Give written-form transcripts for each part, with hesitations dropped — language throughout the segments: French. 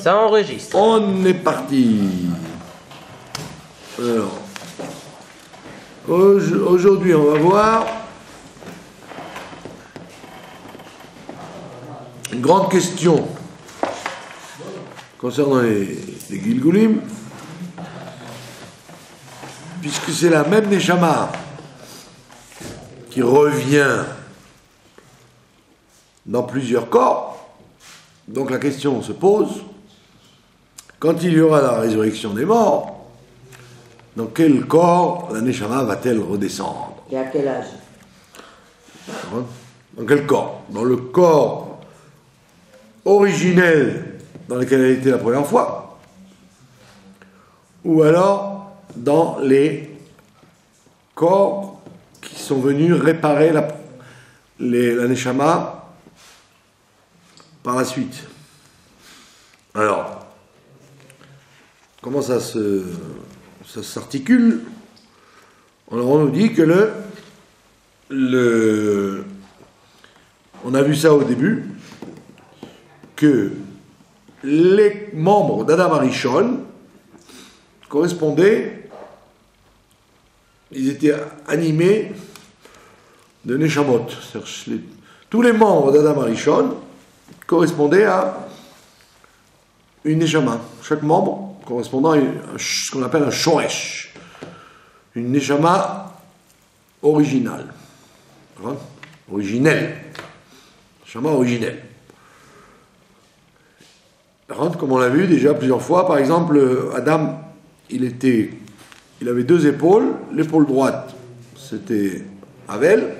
Ça enregistre. On est parti. Alors, aujourd'hui, on va voir une grande question concernant les Gilgulim, puisque c'est la même Neshama qui revient dans plusieurs corps. Donc la question se pose, quand il y aura la résurrection des morts, dans quel corps la Neshama va-t-elle redescendre? Et à quel âge? Dans quel corps? Dans le corps originel dans lequel elle était la première fois, ou alors dans les corps qui sont venus réparer la Neshama par la suite. Alors, comment ça s'articule? Alors on nous dit que on a vu ça au début, que les membres d'Adam Arishon correspondaient, ils étaient animés de Neshamot. Tous les membres d'Adam Arishon correspondaient à une Neshama. Chaque membre correspondant à ce qu'on appelle un Shoresh, une Neshama originale. Originelle. Neshama originelle. Comme on l'a vu déjà plusieurs fois, par exemple, Adam, il avait deux épaules. L'épaule droite, c'était Avel,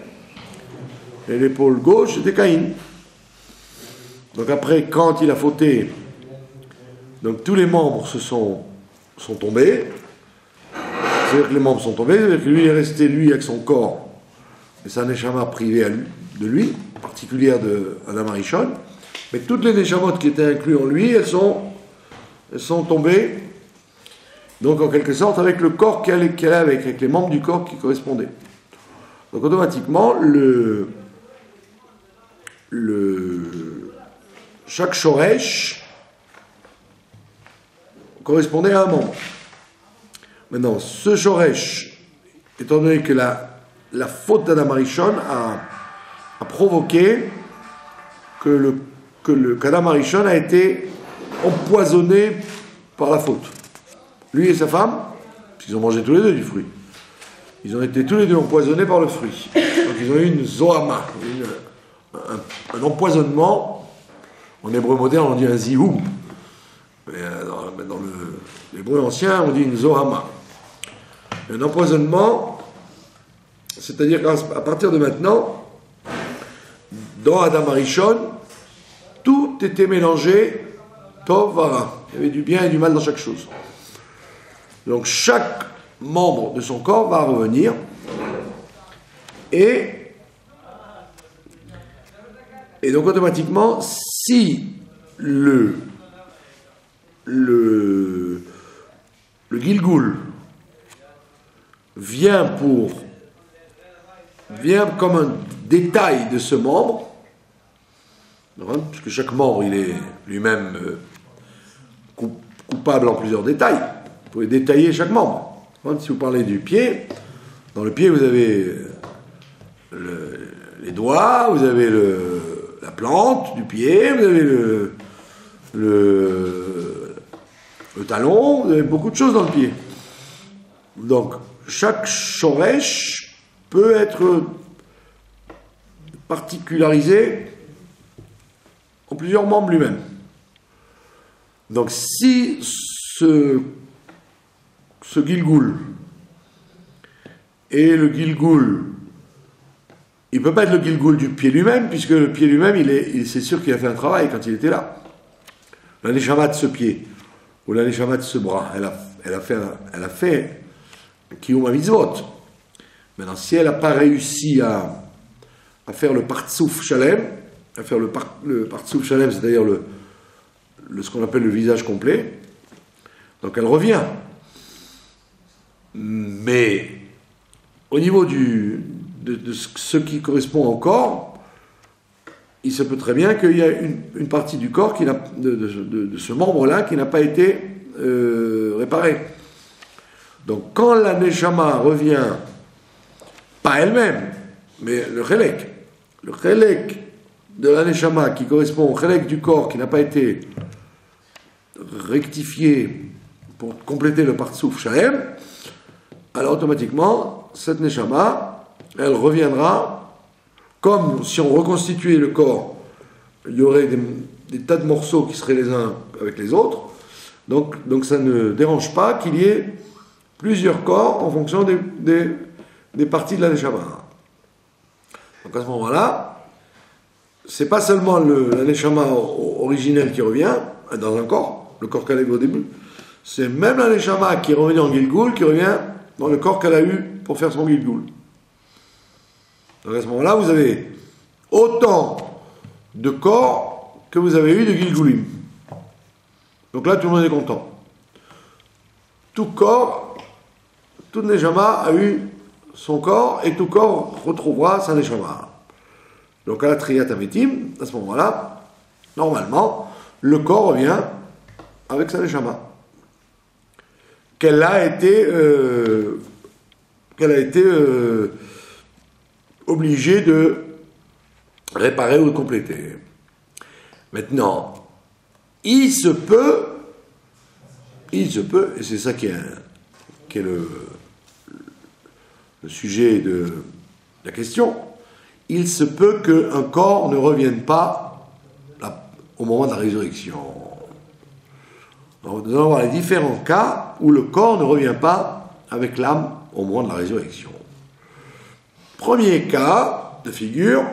et l'épaule gauche, c'était Caïn. Donc après, quand il a fauté, donc tous les membres sont tombés. C'est-à-dire que les membres sont tombés, c'est-à-dire que lui est resté, lui, avec son corps, et sa neshama privée de lui, particulière de Adam Arishon. Mais toutes les neshamot qui étaient incluses en lui, elles sont tombées, donc en quelque sorte, avec le corps qu'elle avait, avec les membres du corps qui correspondaient. Donc automatiquement, chaque shoresh correspondait à un membre. Maintenant, ce shoresh, étant donné que la faute d'Adam Arishon a provoqué qu'Adam Arishon a été empoisonné par la faute. Lui et sa femme, puisqu'ils ont mangé tous les deux du fruit, ils ont été tous les deux empoisonnés par le fruit. Donc ils ont eu une zohama, un empoisonnement. En hébreu moderne, on dit un zihum. Mais dans l'hébreu ancien, on dit une zohama. Un empoisonnement, c'est-à-dire qu'à partir de maintenant, dans Adam Arishon, tout était mélangé, tov vara. Il y avait du bien et du mal dans chaque chose. Donc chaque membre de son corps va revenir et donc automatiquement, si le Gilgul vient comme un détail de ce membre, puisque chaque membre il est lui-même coupable en plusieurs détails, vous pouvez détailler chaque membre. Si vous parlez du pied, dans le pied vous avez les doigts, vous avez la plante du pied, vous avez le talon, vous avez beaucoup de choses dans le pied. Donc chaque shoresh peut être particularisé en plusieurs membres lui-même. Donc si ce Gilgul et le Gilgul, il ne peut pas être le Gilgul du pied lui-même, puisque le pied lui-même, c'est sûr qu'il a fait un travail quand il était là. La neshama de ce pied, ou la neshama de ce bras, elle a fait Kiyum HaMitzvot. Maintenant, si elle n'a pas réussi à faire le partsouf shalem, à faire le partsouf shalem, c'est-à-dire ce qu'on appelle le visage complet, donc elle revient. Mais au niveau de ce qui correspond au corps, il se peut très bien qu'il y a une partie du corps de ce membre-là qui n'a pas été réparée. Donc quand la neshama revient, pas elle-même, mais le chélek de la neshama qui correspond au chélek du corps qui n'a pas été rectifié pour compléter le partsouf shalem, alors automatiquement, cette neshama, elle reviendra comme si on reconstituait le corps, il y aurait des tas de morceaux qui seraient les uns avec les autres, donc ça ne dérange pas qu'il y ait plusieurs corps en fonction des parties de la neshama. Donc à ce moment-là, c'est pas seulement la neshama originelle qui revient dans un corps, le corps qu'elle avait au début, c'est même la neshama qui est revenue en Gilgul qui revient dans le corps qu'elle a eu pour faire son Gilgul. Donc à ce moment-là, vous avez autant de corps que vous avez eu de Gilgulim. Donc là, tout le monde est content. Tout corps, toute neshama a eu son corps et tout corps retrouvera sa neshama. Donc à la Triyat Ametim, à ce moment-là, normalement, le corps revient avec sa neshama. Qu'elle a été obligée de réparer ou de compléter. Maintenant, il se peut, et c'est ça qui est le sujet de la question, il se peut qu'un corps ne revienne pas au moment de la résurrection. Alors, nous allons voir les différents cas où le corps ne revient pas avec l'âme au moment de la résurrection. Premier cas de figure,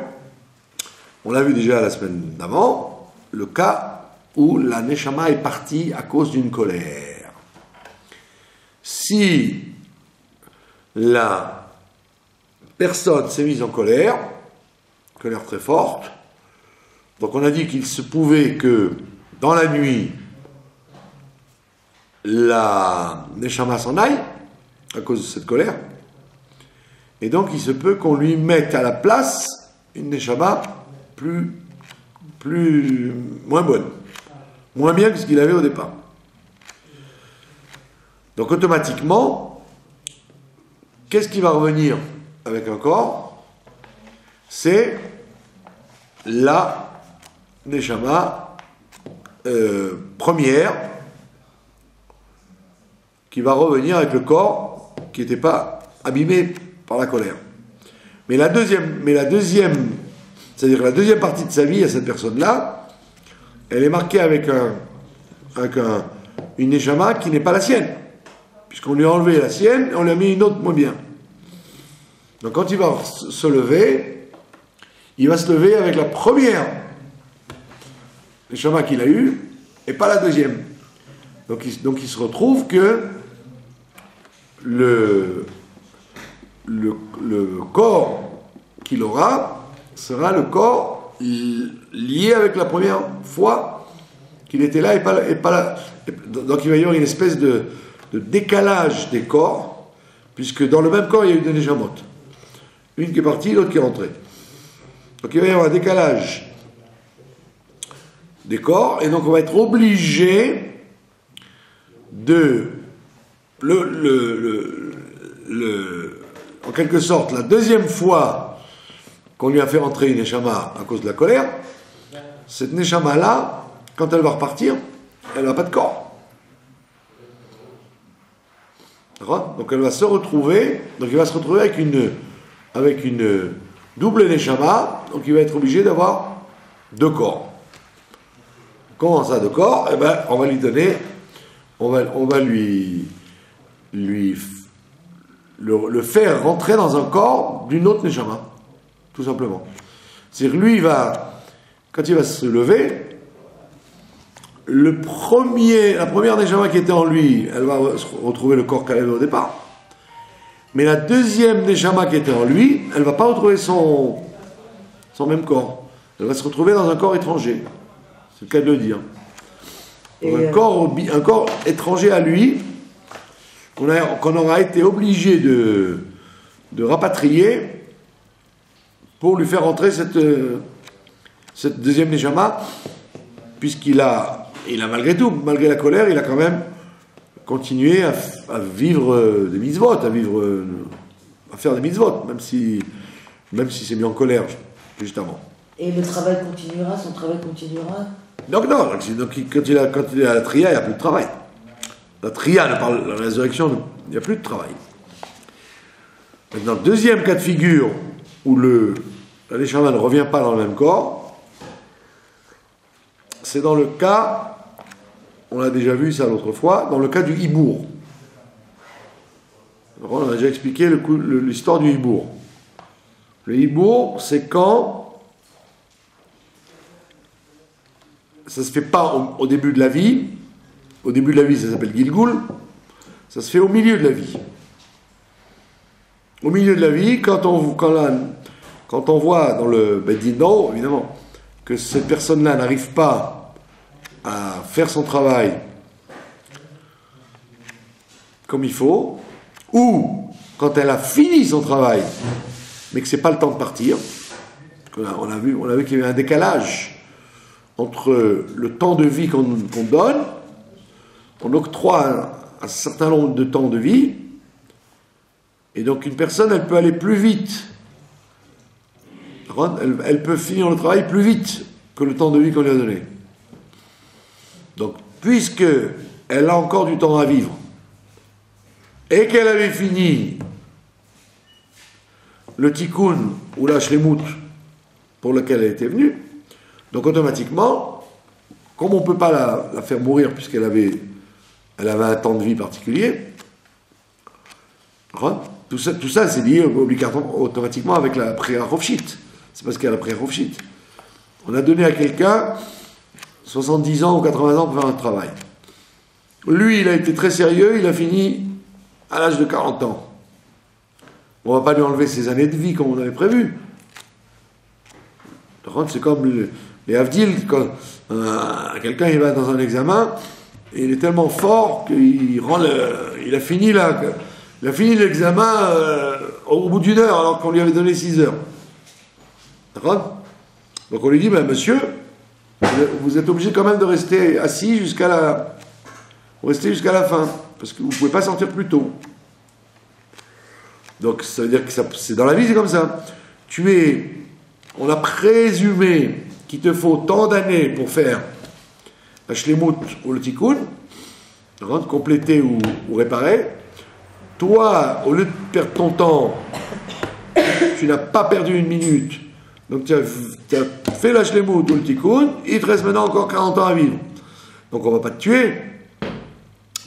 on l'a vu déjà la semaine d'avant, le cas où la neshama est partie à cause d'une colère. Si la personne s'est mise en colère très forte, donc on a dit qu'il se pouvait que dans la nuit, la neshama s'en aille à cause de cette colère, et donc il se peut qu'on lui mette à la place une neshama moins bonne, moins bien que ce qu'il avait au départ. Donc automatiquement, qu'est-ce qui va revenir avec un corps? C'est la neshama première qui va revenir avec le corps qui n'était pas abîmé par la colère. Mais la deuxième, c'est-à-dire la deuxième partie de sa vie à cette personne-là, elle est marquée avec une neshama qui n'est pas la sienne, puisqu'on lui a enlevé la sienne et on lui a mis une autre moins bien. Donc quand il va se lever, il va se lever avec la première neshama qu'il a eue et pas la deuxième. Donc il se retrouve que le corps qu'il aura sera le corps lié avec la première fois qu'il était là et pas là. Donc il va y avoir une espèce de décalage des corps, puisque dans le même corps il y a eu deux neshamot. Une qui est partie, l'autre qui est rentrée. Donc il va y avoir un décalage des corps, et donc on va être obligé de en quelque sorte, la deuxième fois qu'on lui a fait rentrer une neshama à cause de la colère, cette neshama-là, quand elle va repartir, elle n'a pas de corps. D'accord ? Donc elle va se retrouver, donc il va se retrouver avec une double neshama, donc il va être obligé d'avoir deux corps. Comment ça, deux corps ? Eh bien, on va lui donner, on va le faire rentrer dans un corps d'une autre neshama, tout simplement. C'est-à-dire lui, quand il va se lever, la première neshama qui était en lui, elle va retrouver le corps qu'elle avait au départ. Mais la deuxième neshama qui était en lui, elle ne va pas retrouver son même corps. Elle va se retrouver dans un corps étranger. C'est le cas de le dire. Un corps étranger à lui, qu'on aura été obligé de rapatrier pour lui faire entrer cette deuxième Neshama, puisqu'il a malgré tout, malgré la colère, il a quand même continué à vivre des mitzvot, à faire des mitzvot, même si c'est mis en colère, justement. Et le travail continuera, son travail continuera? Donc non, quand il est à la Tria, il n'y a plus de travail. La Tria, la résurrection, il n'y a plus de travail. Maintenant, deuxième cas de figure où la Neshama ne revient pas dans le même corps, c'est dans le cas, on a déjà vu ça l'autre fois, dans le cas du hibour. On a déjà expliqué l'histoire du hibour. Le hibour, c'est quand ça se fait pas au début de la vie. Au début de la vie, ça s'appelle Gilgul. Ça se fait au milieu de la vie. Au milieu de la vie, quand on voit dans le Bedin, évidemment, que cette personne-là n'arrive pas à faire son travail comme il faut, ou quand elle a fini son travail, mais que c'est pas le temps de partir, on a vu qu'il y avait un décalage entre le temps de vie qu'on donne, on octroie un certain nombre de temps de vie, et donc une personne, elle peut aller plus vite. Elle peut finir le travail plus vite que le temps de vie qu'on lui a donné. Donc, puisque elle a encore du temps à vivre, et qu'elle avait fini le tikkun ou la shlemut pour lequel elle était venue, donc automatiquement, comme on ne peut pas la faire mourir puisqu'elle avait un temps de vie particulier, tout ça c'est lié obligatoirement, automatiquement avec la prière Rofshit. C'est parce qu'il y a la prière Rofshit. On a donné à quelqu'un 70 ans ou 80 ans pour faire un travail. Lui, il a été très sérieux, il a fini à l'âge de 40 ans. On ne va pas lui enlever ses années de vie comme on avait prévu. C'est comme les Havdil, quand quelqu'un il va dans un examen, et il est tellement fort qu'il a fini l'examen au bout d'une heure, alors qu'on lui avait donné 6 heures. D'accord? Donc on lui dit, monsieur, vous êtes obligé quand même de rester assis jusqu'à la fin, parce que vous ne pouvez pas sortir plus tôt. Donc ça veut dire que c'est dans la vie, c'est comme ça. On a présumé qu'il te faut tant d'années pour faire la shlemut ou le tikkun, compléter ou réparer. Toi, au lieu de perdre ton temps, tu n'as pas perdu une minute. Donc tu as fait la shlemut ou le tikkun, il te reste maintenant encore 40 ans à vivre. Donc on ne va pas te tuer.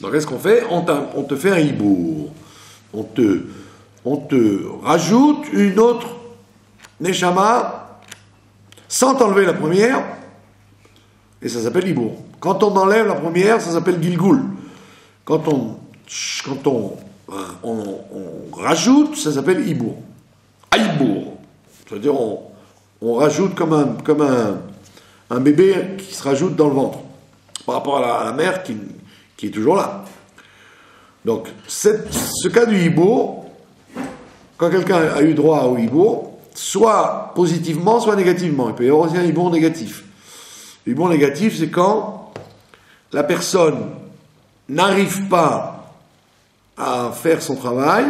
Donc qu'est-ce qu'on fait? On te fait un hibour. On te rajoute une autre neshama sans t'enlever la première, et ça s'appelle hibour. Quand on enlève la première, ça s'appelle gilgul. Quand on rajoute, ça s'appelle hibour. Hibour. C'est-à-dire on rajoute comme un bébé qui se rajoute dans le ventre par rapport à la mère qui est toujours là. Donc ce cas du hibour, quand quelqu'un a eu droit au hibour, soit positivement, soit négativement. Il peut y avoir aussi un hibour négatif. Le hibour négatif, c'est quand la personne n'arrive pas à faire son travail,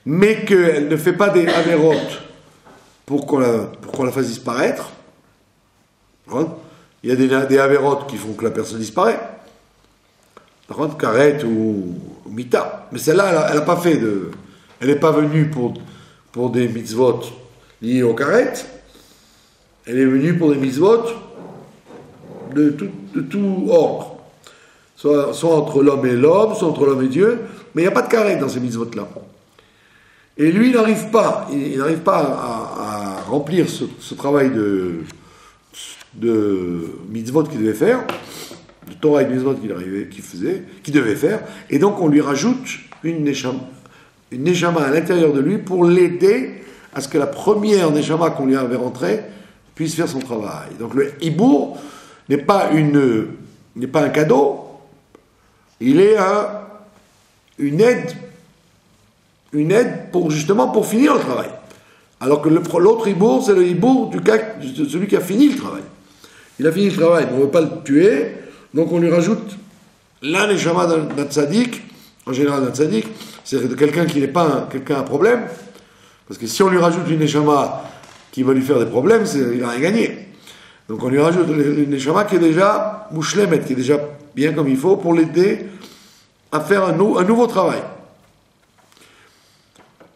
mais qu'elle ne fait pas des avérotes pour qu'on la fasse disparaître. Il y a des avérotes qui font que la personne disparaît. Par contre, karet ou mita. Mais celle-là, elle n'a pas fait de... Elle n'est pas venue pour des mitzvot liés au karet. Elle est venue pour des mitzvot de tout ordre. Soit entre l'homme et l'homme, soit entre l'homme et Dieu. Mais il n'y a pas de karet dans ces mitzvot-là. Et lui, il n'arrive pas à remplir ce travail de mitzvot qu'il devait faire, de Torah et de mitzvot qu'il devait faire, et donc on lui rajoute une neshama à l'intérieur de lui pour l'aider à ce que la première neshama qu'on lui avait rentrée puisse faire son travail. Donc le hibour n'est pas un cadeau, il est une aide pour finir le travail. Alors que l'autre hibour, c'est le hibour de celui qui a fini le travail. Il a fini le travail, mais on ne veut pas le tuer, donc on lui rajoute la neshama d'un tzaddik, en général d'un tzaddik, c'est quelqu'un qui n'est pas quelqu'un à problème, parce que si on lui rajoute une neshama qui va lui faire des problèmes, il n'a rien gagné. Donc on lui rajoute une neshama qui est déjà mouchlemet, qui est déjà bien comme il faut, pour l'aider à faire un nouveau travail.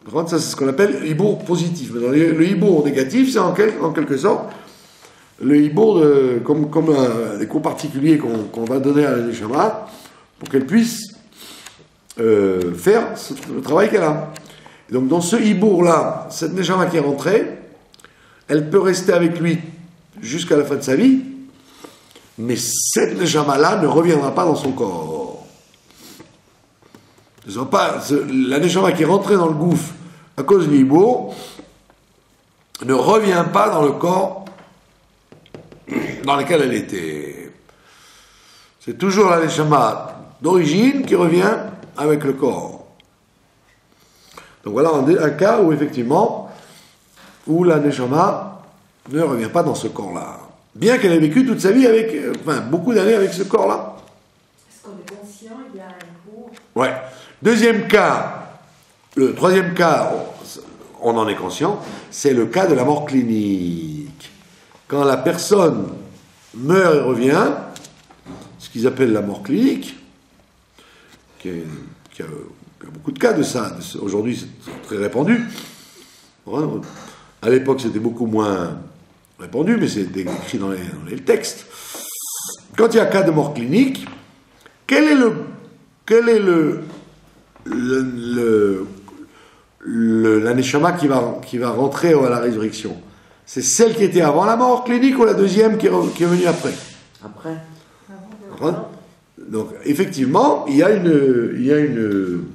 Par contre, ça c'est ce qu'on appelle hibour positif. Le hibour négatif, c'est en quelque sorte le hibour comme des cours particuliers qu'on va donner à la neshama pour qu'elle puisse faire le travail qu'elle a. Et donc dans ce hibour-là, cette neshama qui est rentrée, elle peut rester avec lui jusqu'à la fin de sa vie, mais cette neshama-là ne reviendra pas dans son corps. La neshama qui est rentrée dans le gouffre à cause du hibour ne revient pas dans le corps dans lequel elle était. C'est toujours la neshama d'origine qui revient avec le corps. Donc voilà un cas où effectivement, où la neshama ne revient pas dans ce corps-là. Bien qu'elle ait vécu toute sa vie avec, beaucoup d'années avec ce corps-là. Est-ce qu'on est conscient, il y a un hibour? Ouais. Deuxième cas, le troisième cas, on en est conscient, c'est le cas de la mort clinique. Quand la personne meurt et revient, ce qu'ils appellent la mort clinique, qui a beaucoup de cas de ça. Aujourd'hui, c'est très répandu. À l'époque, c'était beaucoup moins répandu, mais c'est écrit dans les textes. Quand il y a un cas de mort clinique, quel est la neshama qui va rentrer à la résurrection? C'est celle qui était avant la mort clinique ou la deuxième qui est venue après? Après. Donc, effectivement, il y a une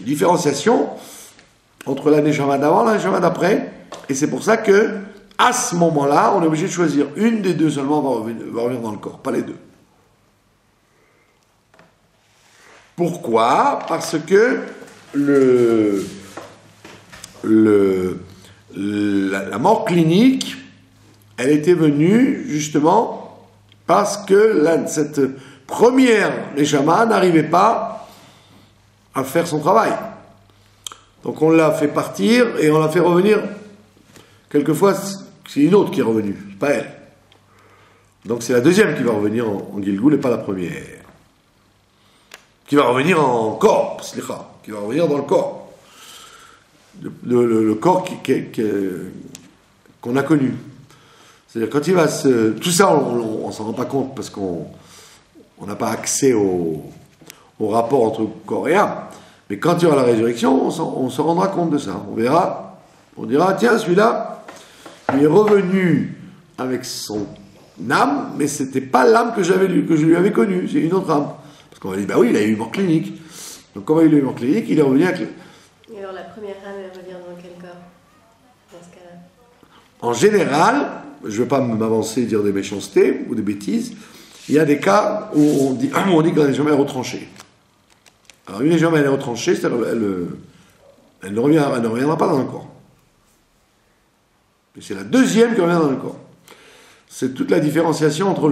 différenciation entre la neshama d'avant et la neshama d'après, et c'est pour ça que, à ce moment-là, on est obligé de choisir une des deux seulement va revenir dans le corps, pas les deux. Pourquoi? Parce que la mort clinique, elle était venue justement parce que cette première neshama n'arrivait pas à faire son travail. Donc on l'a fait partir et on l'a fait revenir. Quelquefois, c'est une autre qui est revenue, c'est pas elle. Donc c'est la deuxième qui va revenir en Gilgul et pas la première. Qui va revenir en corps, qui va revenir dans le corps. Le corps qu'on a connu. C'est-à-dire quand il va tout ça, on s'en rend pas compte parce qu'on n'a pas accès au rapport entre corps et âme. Mais quand il y aura la résurrection, on se rendra compte de ça. On verra, on dira, tiens, celui-là, il est revenu avec son âme, mais c'était pas l'âme que je lui avais connue, c'est une autre âme. Parce qu'on va dire, bah oui, il a eu une mort clinique. Donc comme il a eu une mort clinique, il est revenu avec... Et alors la première âme, elle revient dans quel corps, dans ce cas-là? En général, je ne veux pas m'avancer, dire des méchancetés ou des bêtises, il y a des cas où on dit que la neshama est retranchée. Alors une neshama elle est retranchée, elle ne reviendra pas dans le corps. Mais c'est la deuxième qui revient dans le corps. C'est toute la différenciation entre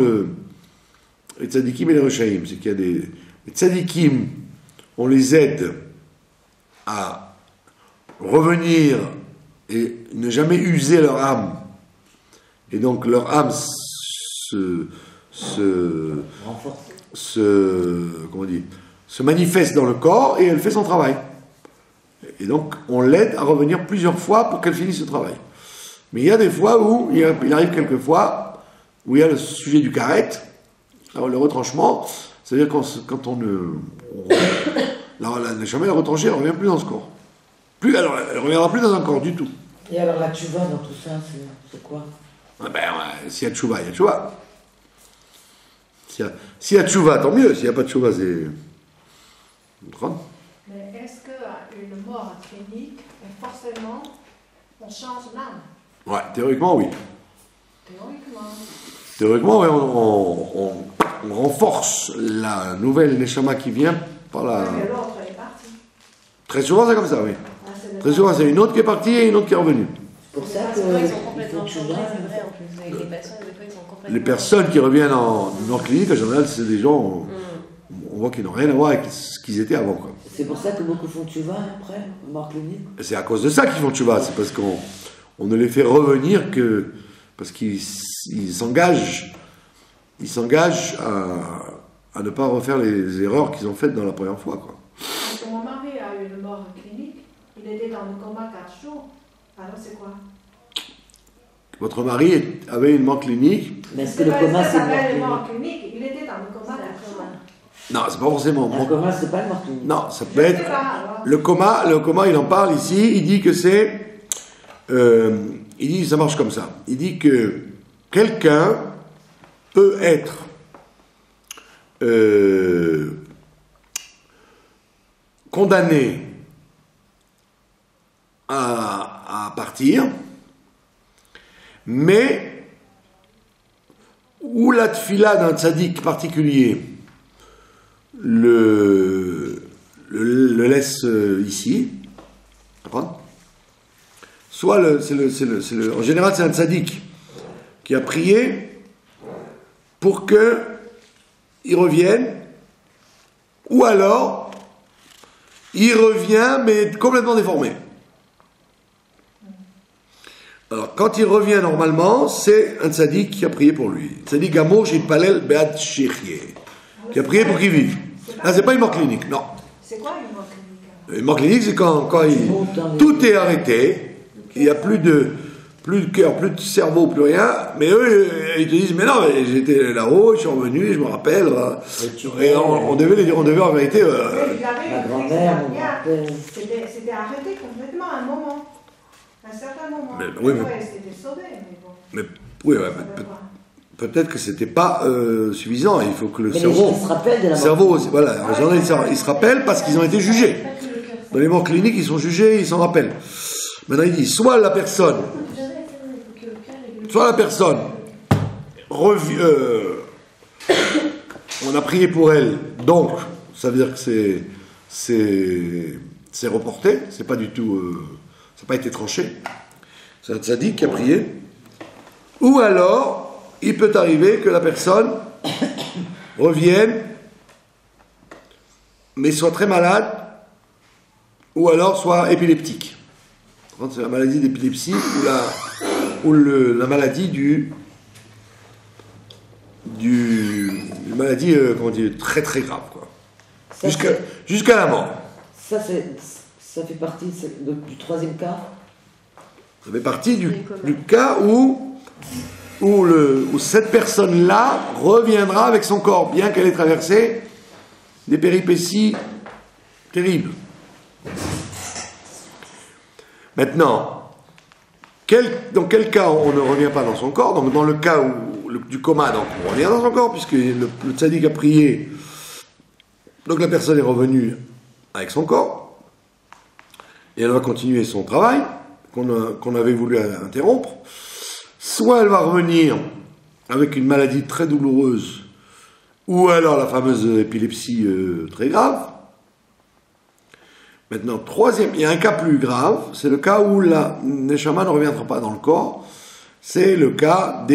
les tzadikim et les rechaïm. C'est qu'il y a les tzadikim, on les aide à revenir et ne jamais user leur âme. Et donc leur âme se manifeste dans le corps et elle fait son travail. Et donc on l'aide à revenir plusieurs fois pour qu'elle finisse ce travail. Mais il y a des fois où, il arrive quelques fois, où il y a le sujet du karet, alors le retranchement, c'est-à-dire quand la neshama est retranchée, elle ne revient plus dans ce corps. Elle ne reviendra plus dans un corps du tout. Et alors la tchouva dans tout ça, c'est quoi? S'il y a tchouva, il y a tchouva. S'il y a tchouva, tant mieux. S'il n'y a pas de tchouva, c'est... Mais est-ce qu'une mort clinique, forcément, on change l'âme? Ouais, théoriquement, oui. Théoriquement. Théoriquement, oui, on renforce la nouvelle neshama qui vient par la... Mais l'autre est parti. Très souvent, c'est comme ça, oui. Ah. Très souvent, c'est une autre qui est partie et une autre qui est revenue. C'est pour ça Des fois, ils sont que complètement changés, c'est vrai, en plus. Avec les patients, des fois, ils sont complètement... Les personnes qui reviennent en clinique, en général, c'est des gens, on voit qu'ils n'ont rien à voir avec ce qu'ils étaient avant, quoi. c'est pour ça que beaucoup font tchouva après, mort clinique. C'est à cause de ça qu'ils font tchouva, c'est parce qu'on ne les fait revenir que parce qu'ils s'engagent à ne pas refaire les erreurs qu'ils ont faites dans la première fois, quoi. Quand mon mari a eu une mort clinique, il était dans le coma 4 jours. Alors c'est quoi? Votre mari avait une mort clinique. Mais est-ce que le coma, c'est Ça s'appelle le une mort mort clinique. Il était dans le coma 4 jours. Non, c'est pas forcément. clinique? Le coma, c'est pas le mort clinique. Non, ça Je peut sais être. pas, alors. Le coma, il en parle ici, il dit que c'est... il dit, ça marche comme ça. Il dit que quelqu'un peut être condamné à partir, mais où la tfila d'un tzaddik particulier le laisse ici, d'accord ? Soit en général c'est un tzaddik qui a prié pour que il revienne, ou alors il revient mais complètement déformé. Alors quand il revient normalement, c'est un tzaddik qui a prié pour lui. Tzaddik Gamo Shitpalel Be'ad Shechye, qui a prié pour qu'il vive. Là c'est pas une mort clinique, non. C'est quoi une mort clinique? Une mort clinique, c'est quand tout est arrêté. Il n'y a plus de cœur, plus de cerveau, plus rien. Mais eux, ils te disent, mais non, mais j'étais là-haut, je suis revenu, je me rappelle. Et on devait en vérité... Ma grand-mère, mon grand-père. C'était arrêté complètement à un moment. À un certain moment. Oui, mais... Ouais, c'était sauvé, mais bon. Mais, oui, ouais, peut-être que c'était pas suffisant. Il faut que le Mais cerveau... les gens se rappellent de la mort cerveau, voilà. En général, ils se rappellent parce qu'ils ont été jugés. Dans les morts cliniques, ils sont jugés, ils s'en rappellent. Maintenant, il dit, soit la personne on a prié pour elle, donc ça veut dire que c'est reporté, c'est pas du tout, ça n'a pas été tranché. C'est un tzaddik qui a prié. Ou alors, il peut arriver que la personne revienne, mais soit très malade, ou alors soit épileptique. C'est la maladie d'épilepsie ou la maladie une maladie comment dire, très très grave, quoi. Jusqu'à la mort. Ça fait partie du troisième cas. Ça fait partie du cas où cette personne-là reviendra avec son corps, bien qu'elle ait traversé des péripéties terribles. Maintenant, dans quel cas on ne revient pas dans son corps? Donc dans le cas du coma, donc on revient dans son corps, puisque le tzaddik a prié, donc la personne est revenue avec son corps, et elle va continuer son travail, qu'on avait voulu interrompre. Soit elle va revenir avec une maladie très douloureuse, ou alors la fameuse épilepsie très grave. Maintenant, troisième, il y a un cas plus grave, c'est le cas où la neshama ne reviendra pas dans le corps. C'est le cas où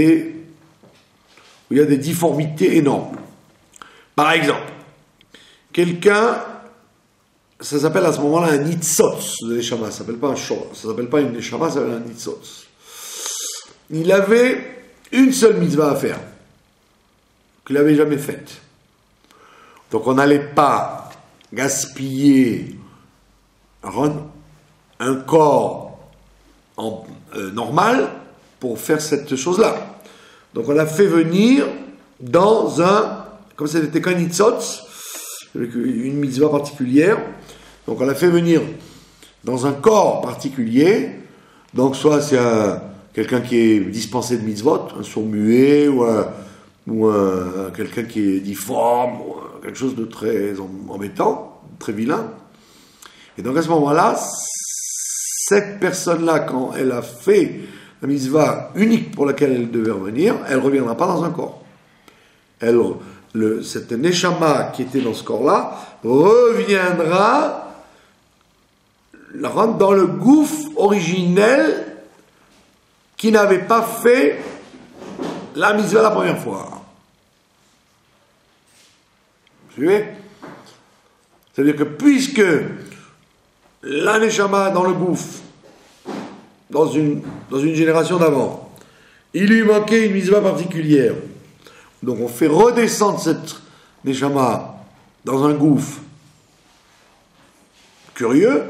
il y a des difformités énormes. Par exemple, quelqu'un, ça s'appelle à ce moment-là un nitzot de neshama, ça s'appelle pas un shor, ça s'appelle pas une neshama, ça s'appelle un nitzot. Il avait une seule mitzvah à faire, qu'il n'avait jamais faite. Donc on n'allait pas gaspiller un corps normal pour faire cette chose-là. Donc on l'a fait venir dans comme ça n'était qu'un nitzot, avec une mitzvah particulière, donc on l'a fait venir dans un corps particulier, donc soit c'est quelqu'un qui est dispensé de mitzvot, un sourd-muet, ou quelqu'un qui est difforme, ou quelque chose de très embêtant, très vilain. Et donc à ce moment-là, cette personne-là, quand elle a fait la mitzvah unique pour laquelle elle devait revenir, elle ne reviendra pas dans un corps. Cette neshama qui était dans ce corps-là reviendra rentre dans le gouffre originel qui n'avait pas fait la mitzvah la première fois. Vous suivez? C'est-à-dire que puisque la neshama dans le gouffre, dans une génération d'avant, il lui manquait une mitzvah particulière, donc on fait redescendre cette neshama dans un gouffre curieux,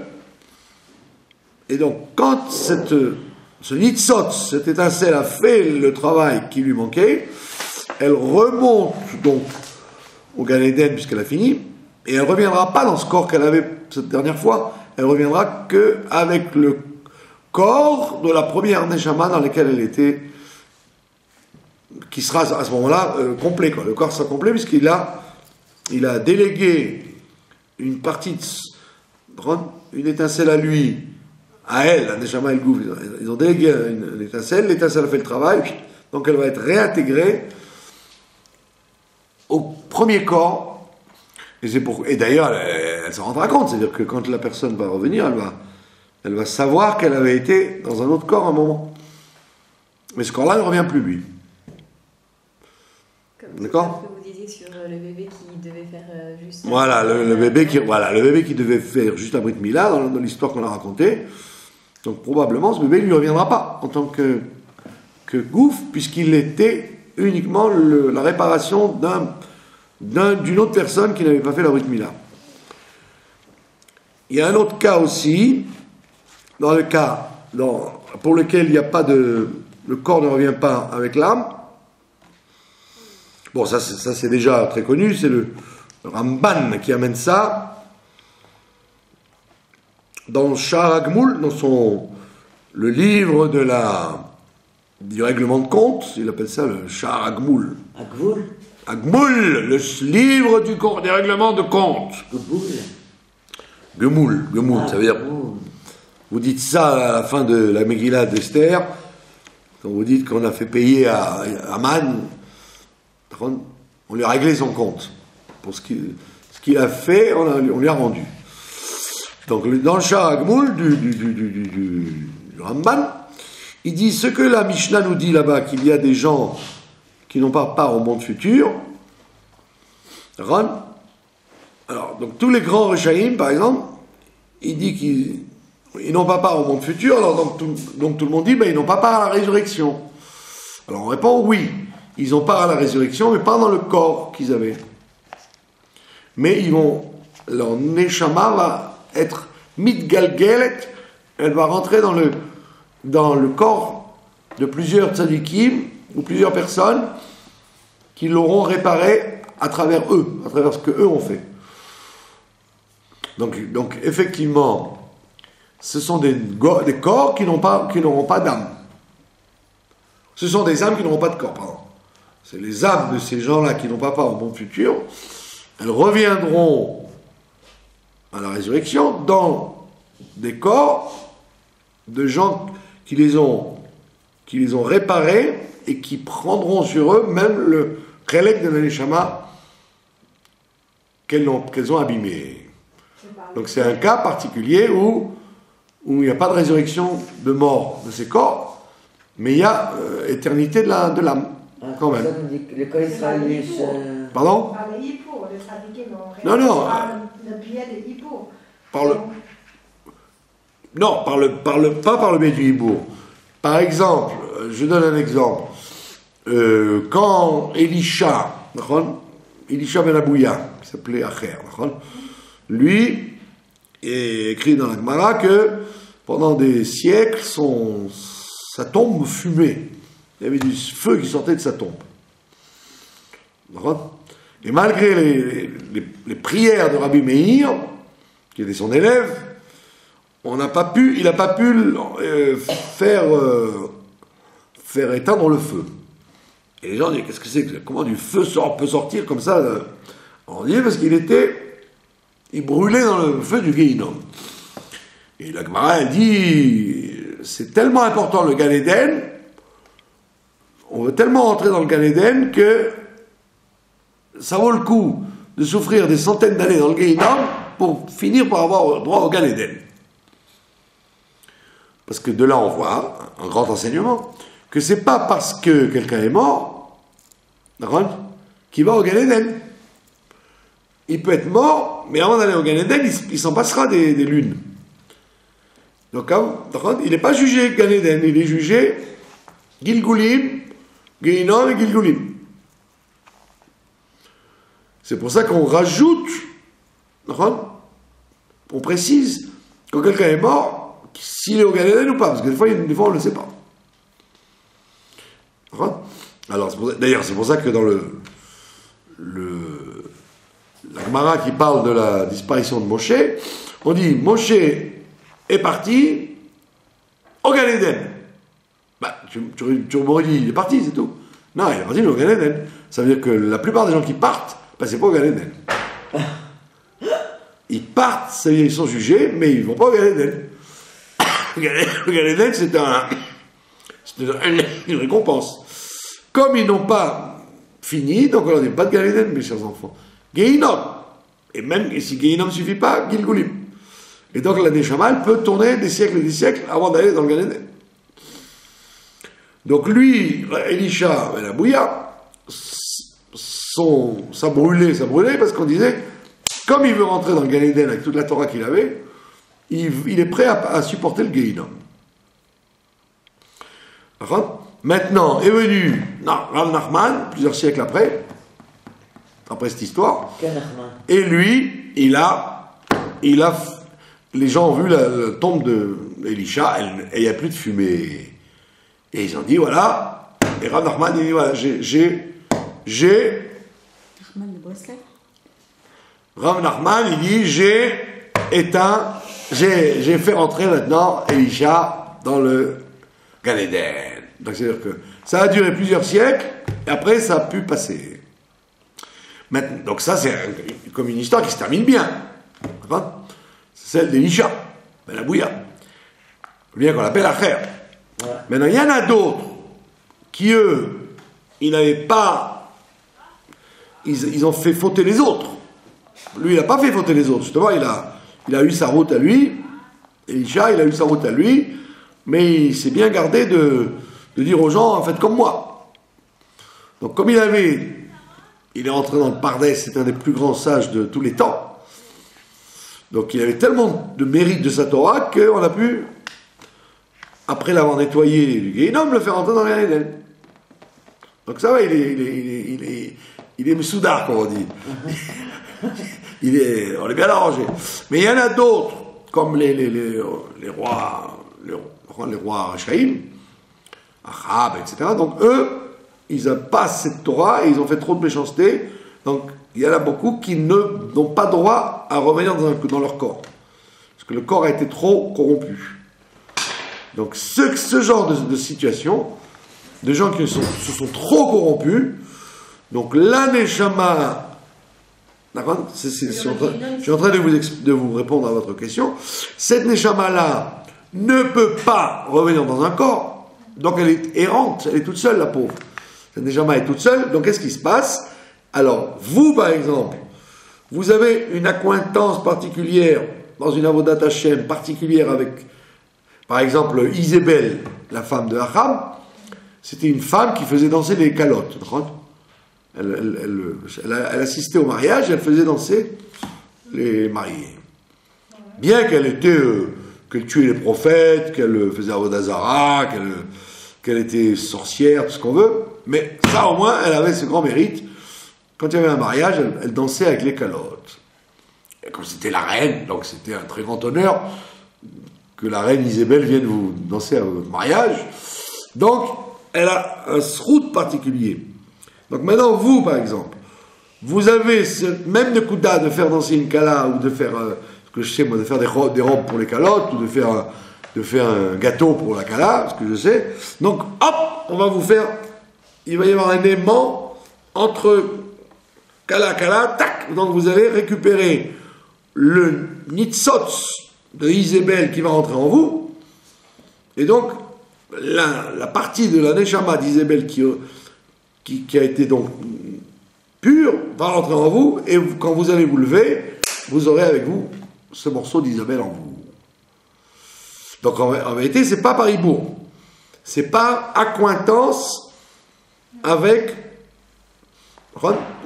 et donc quand ce nitzot, cette étincelle a fait le travail qui lui manquait, elle remonte donc au Gan Eden puisqu'elle a fini, et elle ne reviendra pas dans ce corps qu'elle avait cette dernière fois, elle reviendra qu'avec le corps de la première neshama dans laquelle elle était, qui sera à ce moment-là complet, quoi. Le corps sera complet puisqu'il a délégué une partie, une étincelle à lui, à elle, la neshama et le gouffre, ils ont délégué une étincelle, l'étincelle a fait le travail, donc elle va être réintégrée au premier corps, et d'ailleurs elle s'en rendra compte, c'est-à-dire que quand la personne va revenir, elle va savoir qu'elle avait été dans un autre corps à un moment. Mais ce corps-là ne revient plus, lui. D'accord ? Comme ce que vous disiez sur le bébé qui devait faire juste... Voilà, le bébé qui devait faire juste la Brit Mila, dans l'histoire qu'on a racontée. Donc probablement, ce bébé ne lui reviendra pas en tant que gouffre, puisqu'il était uniquement la réparation d'une autre personne qui n'avait pas fait la Brit Mila. Il y a un autre cas aussi, pour lequel il n'y a pas le corps ne revient pas avec l'âme. Bon, ça c'est déjà très connu, c'est le Ramban qui amène ça dans Sha'ar HaGmul, dans le livre du règlement de compte, il appelle ça le Sha'ar HaGmul. HaGmul, le livre des règlements de compte. Gemoul, ça veut dire... Vous dites ça à la fin de la Megillah d'Esther, quand vous dites qu'on a fait payer à Aman, on lui a réglé son compte. Pour ce qu'il a fait, on lui a rendu. Donc dans le Sha'ar HaGmul du Ramban, il dit ce que la Mishnah nous dit là-bas, qu'il y a des gens qui n'ont pas part au monde futur. Alors, donc tous les grands Rechaïm, par exemple, il dit qu'ils n'ont pas part au monde futur, alors donc tout le monde dit, ils n'ont pas part à la résurrection. Alors on répond oui, ils ont part à la résurrection, mais pas dans le corps qu'ils avaient. Mais leur neshama va être mitgalgelet, elle va rentrer dans le corps de plusieurs tzadikim, ou plusieurs personnes, qui l'auront réparé à travers eux, à travers ce que eux ont fait. Donc effectivement, ce sont des corps qui n'auront pas d'âme. Ce sont des âmes qui n'auront pas de corps, pardon. C'est les âmes de ces gens-là qui n'ont pas part au monde futur. Elles reviendront à la résurrection dans des corps de gens qui les ont réparés et qui prendront sur eux même le Khelek de la Neshama qu'elles ont abîmé. Donc c'est un cas particulier où il n'y a pas de résurrection de mort de ces corps, mais il y a éternité de l'âme, quand même. Les corps israéliens... Pardon ? Par les hippos, les tzadikim ont Non. le biais des hippos. Pas par le biais du hibou. Par exemple, je donne un exemple. Quand Elisha ben Abouya, qui s'appelait Acher, lui, est écrit dans la Gemara que pendant des siècles, sa tombe fumait. Il y avait du feu qui sortait de sa tombe. Et malgré les prières de Rabbi Meir, qui était son élève, il n'a pas pu faire éteindre le feu. Et les gens disent, qu'est-ce que c'est que comment du feu peut sortir comme ça On dit parce il brûlait dans le feu du Gehinnom. Et la Gemara, elle dit, c'est tellement important le Gan Eden, on veut tellement entrer dans le Gan Eden que ça vaut le coup de souffrir des centaines d'années dans le Gehinnom pour finir par avoir droit au Gan Eden. parce que de là on voit un grand enseignement, que c'est pas parce que quelqu'un est mort, d'accord, qu'il va au Gan Eden. Il peut être mort, mais avant d'aller au Gan Eden, il s'en passera des lunes. Donc, il n'est pas jugé Gan Eden, il est jugé Gilgulim, Gehinom et Gilgulim. C'est pour ça qu'on rajoute, on précise, quand quelqu'un est mort, s'il est au Gan Eden ou pas, parce que des fois on ne le sait pas. Alors, d'ailleurs, c'est pour ça que dans la Gemara qui parle de la disparition de Moshe, on dit Moshe est parti au Gan Eden. Bah, tu m'aurais dit, il est parti, c'est tout. Non, il est parti au Gan Eden. Ça veut dire que la plupart des gens qui partent, bah, c'est pas au Gan Eden. Ils partent, ça veut dire qu'ils sont jugés, mais ils vont pas au Gan Eden. Le Gan Eden, c'est une récompense. Comme ils n'ont pas fini, donc on leur dit pas de Gan Eden, mes chers enfants. Gehinom. Et même si Gehinom ne suffit pas, Gilgulim. Et donc la Neshama, elle peut tourner des siècles et des siècles avant d'aller dans le Gan Eden. Donc lui, Elisha et la Bouya, ça brûlait parce qu'on disait, comme il veut rentrer dans le Gan Eden avec toute la Torah qu'il avait, il est prêt à supporter le Gehinom. Maintenant est venu Rav Nachman, plusieurs siècles après cette histoire, et lui, les gens ont vu la tombe d'Elisha, et il n'y a plus de fumée. Et ils ont dit, voilà, et Rav Nachman, il dit, voilà, Rav Nachman, il dit, j'ai fait rentrer maintenant Elisha dans le Gan Eden. Donc c'est-à-dire que ça a duré plusieurs siècles, et après ça a pu passer. Maintenant, donc ça c'est comme une histoire qui se termine bien. C'est celle d'Elisha, ben la Bouya. Bien qu'on l'appelle Acher. Ouais. Maintenant, il y en a d'autres qui, eux, ils n'avaient pas... Ils ont fait fauter les autres. Lui, il n'a pas fait fauter les autres. Justement, il a eu sa route à lui. Elisha, il a eu sa route à lui. Mais il s'est bien gardé de dire aux gens, faites comme moi. Donc, comme il est rentré dans le Pardès, c'est un des plus grands sages de tous les temps. Donc, il avait tellement de mérite de sa Torah qu'on a pu, après l'avoir nettoyé du Gehinom, le faire rentrer dans le Gan Eden. Donc, ça va, il est Messoudar, comme on dit. On est bien arrangé. Mais il y en a d'autres, comme les rois Rachaïm, Achab, etc. Donc eux, ils n'ont pas cette Torah et ils ont fait trop de méchanceté. Donc il y en a beaucoup qui n'ont pas droit à revenir dans leur corps. Parce que le corps a été trop corrompu. Donc ce genre de situation, de gens qui se sont trop corrompus, donc la Neshama, d'accord, je suis en train de vous répondre à votre question, cette Neshama-là ne peut pas revenir dans un corps, donc elle est errante, elle est toute seule, la pauvre. Cette Neshama est toute seule, donc qu'est-ce qui se passe? Alors, vous, par exemple, vous avez une accointance particulière dans une Avodat Hashem particulière avec, par exemple, Isabelle, la femme de Achab. C'était une femme qui faisait danser les calottes. Elle assistait au mariage, elle faisait danser les mariés. Bien qu'elle tuait les prophètes, qu'elle faisait Avodah Zarah, qu'elle était sorcière, tout ce qu'on veut, mais ça au moins, elle avait ce grand mérite. Quand il y avait un mariage, elle dansait avec les calottes. Et comme c'était la reine, donc c'était un très grand honneur que la reine Isabelle vienne vous danser à votre mariage. Donc, elle a un srout particulier. Donc maintenant, vous, par exemple, vous avez ce même Nekuda de faire danser une kala, ou de faire, ce que je sais moi, de faire des robes pour les calottes, ou de faire un gâteau pour la kala, ce que je sais. Donc, hop, on va vous faire, il va y avoir un aimant entre kala, tac, donc vous allez récupérer le nitzotz de Isabelle qui va rentrer en vous, et donc, la partie de la Neshama d'Isabelle qui a été donc pure va rentrer en vous, et quand vous allez vous lever, vous aurez avec vous ce morceau d'Isabelle en vous. Donc en vérité, c'est pas par hibour. C'est pas accointance avec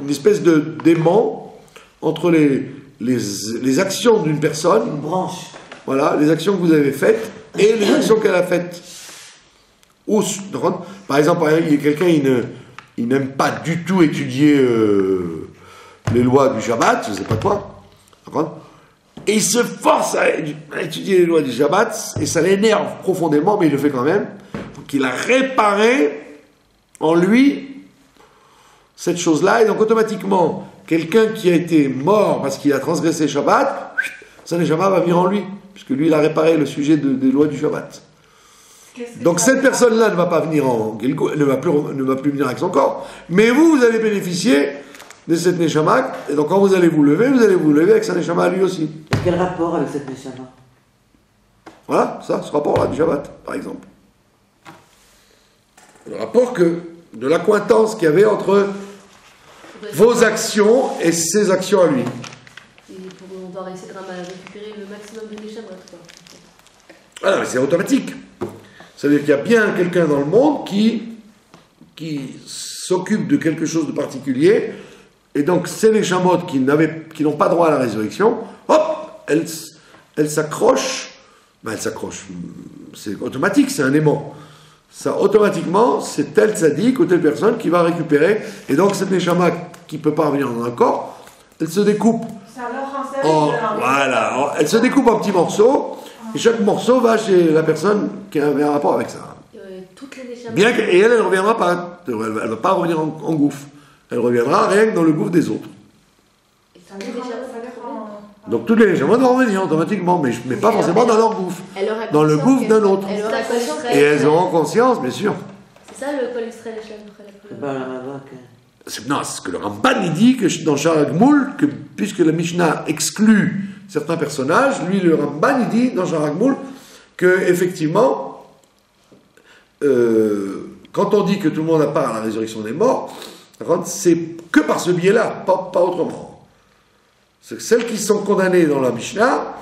une espèce d'aimant entre les actions d'une personne, Une branche. voilà, les actions que vous avez faites et les actions qu'elle a faites. Ou, par exemple, il y a quelqu'un, il n'aime pas du tout étudier les lois du Shabbat, je ne sais pas quoi, et il se force à étudier les lois du Shabbat, et ça l'énerve profondément, mais il le fait quand même. Donc il a réparé en lui cette chose-là, et donc automatiquement, quelqu'un qui a été mort parce qu'il a transgressé Shabbat, ça n'est jamais va venir en lui, puisque lui il a réparé le sujet des lois du Shabbat. Donc cette personne-là ne va pas venir en Gilgul, ne va plus venir avec son corps, mais vous allez bénéficier de cette Neshama, et donc quand vous allez vous lever avec sa Neshama à lui aussi. Et quel rapport avec cette Neshama? Voilà, ça, ce rapport-là du Shabbat, par exemple. Le rapport de l'accointance qu'il y avait entre vos actions et ses actions à lui. On doit essayer de récupérer le maximum de Neshamot, quoi. Ah non, mais c'est automatique. C'est-à-dire qu'il y a bien quelqu'un dans le monde qui s'occupe de quelque chose de particulier, et donc ces Neshamot qui n'ont pas droit à la résurrection, hop, elles s'accrochent, c'est automatique, c'est un aimant. Ça, automatiquement, c'est telle tzaddik ou telle personne qui va récupérer, et donc cette Neshama qui ne peut pas revenir dans un corps, elle se découpe. Ça leur Voilà, elle se découpe en petits morceaux, et chaque morceau va chez la personne qui avait un rapport avec ça. Toutes les Neshamot. Bien que, et elle ne reviendra pas, elle ne va pas revenir en gouffre, elle reviendra rien que dans le gouffre des autres. Et toutes les Neshamot, Donc toutes les Neshamot vont revenir automatiquement, mais pas forcément dans leur gouffre, dans le gouffre d'un autre. Et elles auront conscience, bien sûr. C'est ça le Kol Israël Neshamot. C'est pas la Mavak. Non, c'est ce que le Ramban il dit, que dans Sha'ar Gmoul, que puisque la Mishnah exclut certains personnages, lui, le Ramban, il dit dans Sha'ar Gmoul que, effectivement, quand on dit que tout le monde a part à la résurrection des morts, c'est que par ce biais-là, pas autrement. C'est que celles qui sont condamnées dans la Mishnah,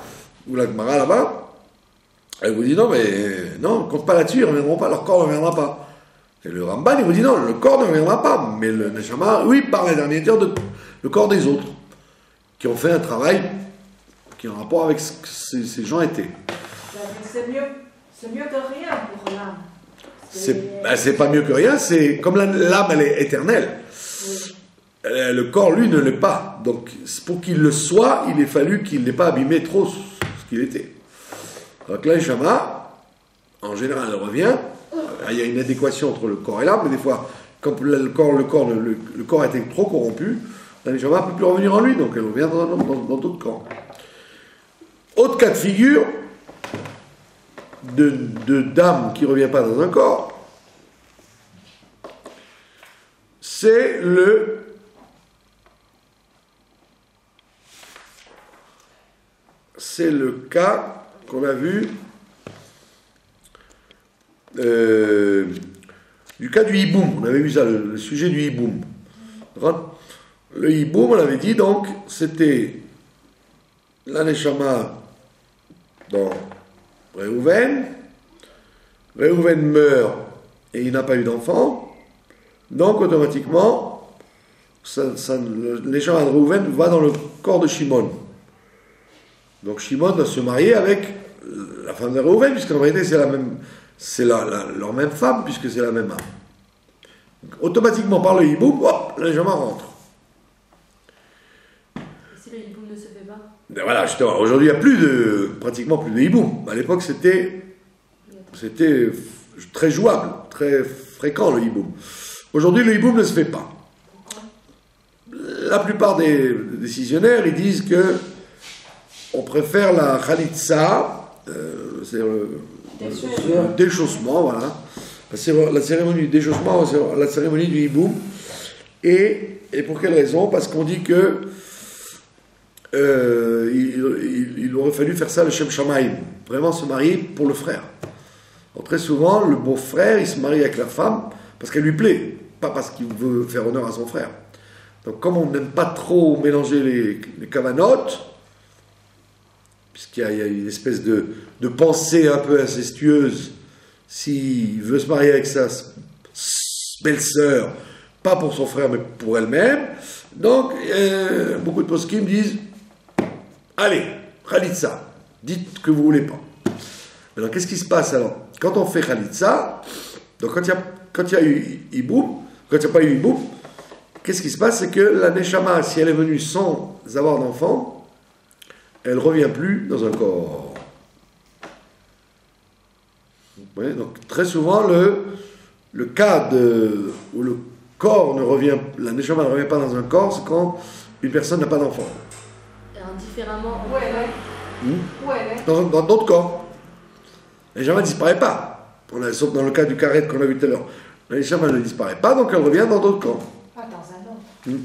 ou la Gemara là-bas, elle vous dit non, mais non, compte pas là-dessus, ils ne reviendront pas, leur corps ne reviendra pas. Et le Ramban, il vous dit non, le corps ne reviendra pas, mais le Neshama, oui, par l'intermédiaire de le corps des autres, qui ont fait un travail qui est en rapport avec ce que ces gens étaient. C'est mieux que rien pour l'âme. C'est pas mieux que rien, c'est comme l'âme, elle est éternelle. Oui. Le corps, lui, ne l'est pas. Donc, pour qu'il le soit, il est fallu qu'il n'ait pas abîmé trop ce qu'il était. Donc là, Neshama, en général, elle revient. Il y a une adéquation entre le corps et l'âme, mais des fois, quand le corps a été trop corrompu, la Neshama ne peut plus revenir en lui, donc elle revient dans d'autres corps. Autre cas de figure d'âme qui ne revient pas dans un corps, c'est le cas qu'on a vu du cas du hiboum. On avait vu ça, le sujet du hiboum. Le hiboum, on avait dit donc, c'était la Neshama dans Réhouven. Réhouven meurt et il n'a pas eu d'enfant. Donc automatiquement, le Neshama de Réhouven va dans le corps de Shimon. Donc Shimon doit se marier avec la femme de Réhouven, puisqu'en réalité c'est leur même femme, puisque c'est la même âme. Donc, automatiquement, par le hiboum, hop, le Neshama rentre. Et si le hiboum ne se fait pas? Ben voilà, justement, aujourd'hui, il n'y a pratiquement plus de hiboum. À l'époque, c'était très jouable, très fréquent, le hiboum. Aujourd'hui, le hiboum ne se fait pas. Pourquoi? La plupart des décisionnaires, ils disent que on préfère la khalitsa, c'est le déchaussement, voilà. La cérémonie du déchaussement, c'est la cérémonie du hiboum. Et pour quelle raison? Parce qu'on dit que il aurait fallu faire ça le Shem Shamaim, vraiment se marier pour le frère. Alors, très souvent, le beau-frère, il se marie avec la femme parce qu'elle lui plaît, pas parce qu'il veut faire honneur à son frère. Donc comme on n'aime pas trop mélanger les kavanotes, puisqu'il y a une espèce de pensée un peu incestueuse, s'il veut se marier avec sa belle-sœur, pas pour son frère, mais pour elle-même. Donc, beaucoup de poskim disent, allez, Khalitsa, dites que vous voulez pas. Alors, qu'est-ce qui se passe alors? Quand on fait Khalitsa, donc quand il y a eu Iboum, quand il n'y a pas eu Iboum, qu'est-ce qui se passe? C'est que la Neshama, si elle est venue sans avoir d'enfant, elle ne revient plus dans un corps. Oui, donc très souvent, le cas où le corps ne revient, la Neshama ne revient pas dans un corps, c'est quand une personne n'a pas d'enfant. Indifféremment. Où elle est? Où elle est? Dans d'autres corps. La Neshama ne disparaît pas. Sauf dans le cas du carré qu'on a vu tout à l'heure. La Neshama ne disparaît pas, donc elle revient dans d'autres corps. Ah, dans un autre.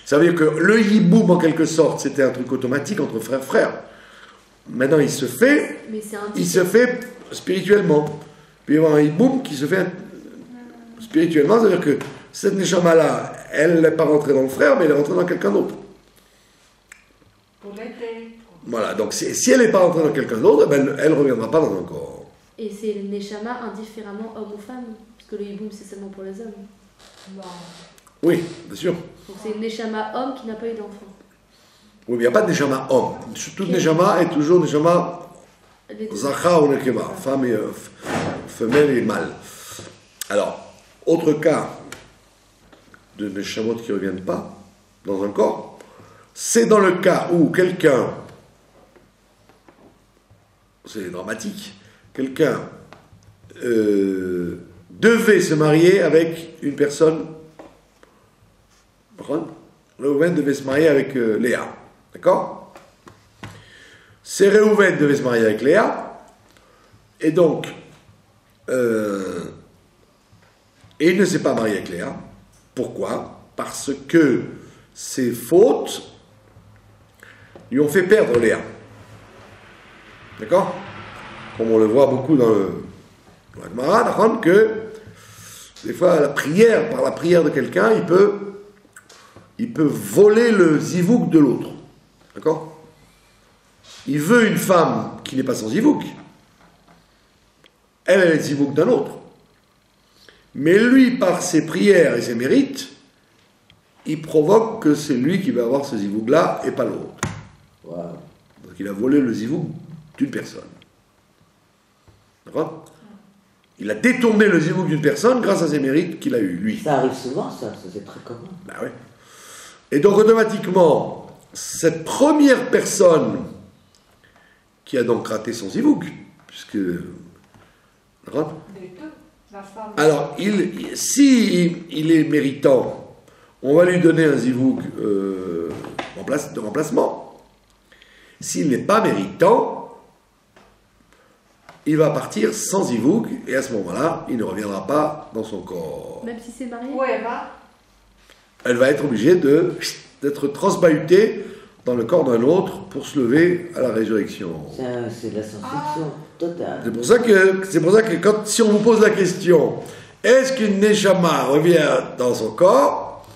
Ça veut dire que le hiboum, en quelque sorte, c'était un truc automatique entre frères. Maintenant, il se fait spirituellement. Puis il y a un hiboum qui se fait spirituellement, c'est-à-dire que cette neshama-là, elle n'est pas rentrée dans le frère, mais elle est rentrée dans quelqu'un d'autre. Pour l'été. Voilà, donc si elle n'est pas rentrée dans quelqu'un d'autre, ben, elle ne reviendra pas dans un corps. Et c'est le neshama indifféremment homme ou femme, parce que le hiboum c'est seulement pour les hommes. Non. Oui, bien sûr. Donc c'est une neshama homme qui n'a pas eu d'enfant. Oui, mais il n'y a pas de neshama homme. Toute neshama est toujours neshama zachar ou nekeva, femme et femelle et mâle. Alors, autre cas de neshamot qui ne reviennent pas dans un corps, c'est dans le cas où quelqu'un, c'est dramatique, quelqu'un devait se marier avec une personne. Réhouven devait se marier avec Léa. D'accord? C'est Réhouven devait se marier avec Léa. Et donc, et il ne s'est pas marié avec Léa. Pourquoi? Parce que ses fautes lui ont fait perdre Léa. D'accord? Comme on le voit beaucoup dans la Gemara, que des fois, par la prière de quelqu'un, il peut voler le zivouk de l'autre. D'accord? Il veut une femme qui n'est pas sans zivouk. Elle a le zivouk d'un autre. Mais lui, par ses prières et ses mérites, il provoque que c'est lui qui va avoir ce zivouk-là et pas l'autre. Wow. Donc il a volé le zivouk d'une personne. D'accord? Il a détourné le zivouk d'une personne grâce à ses mérites qu'il a eu, lui. Ça arrive souvent, ça c'est très commun. Ben oui. Et donc automatiquement, cette première personne qui a donc raté son zivouk, puisque... D'accord? Les deux. La femme. Alors, si il est méritant, on va lui donner un zivouk de remplacement. S'il n'est pas méritant, il va partir sans zivouk, et à ce moment-là, il ne reviendra pas dans son corps. Même si c'est marié. Où elle va? Elle va être obligée d'être transbahutée dans le corps d'un autre pour se lever à la résurrection. C'est de la science-fiction totale. C'est pour ça que si on vous pose la question, est-ce qu'une neshama revient dans son corps?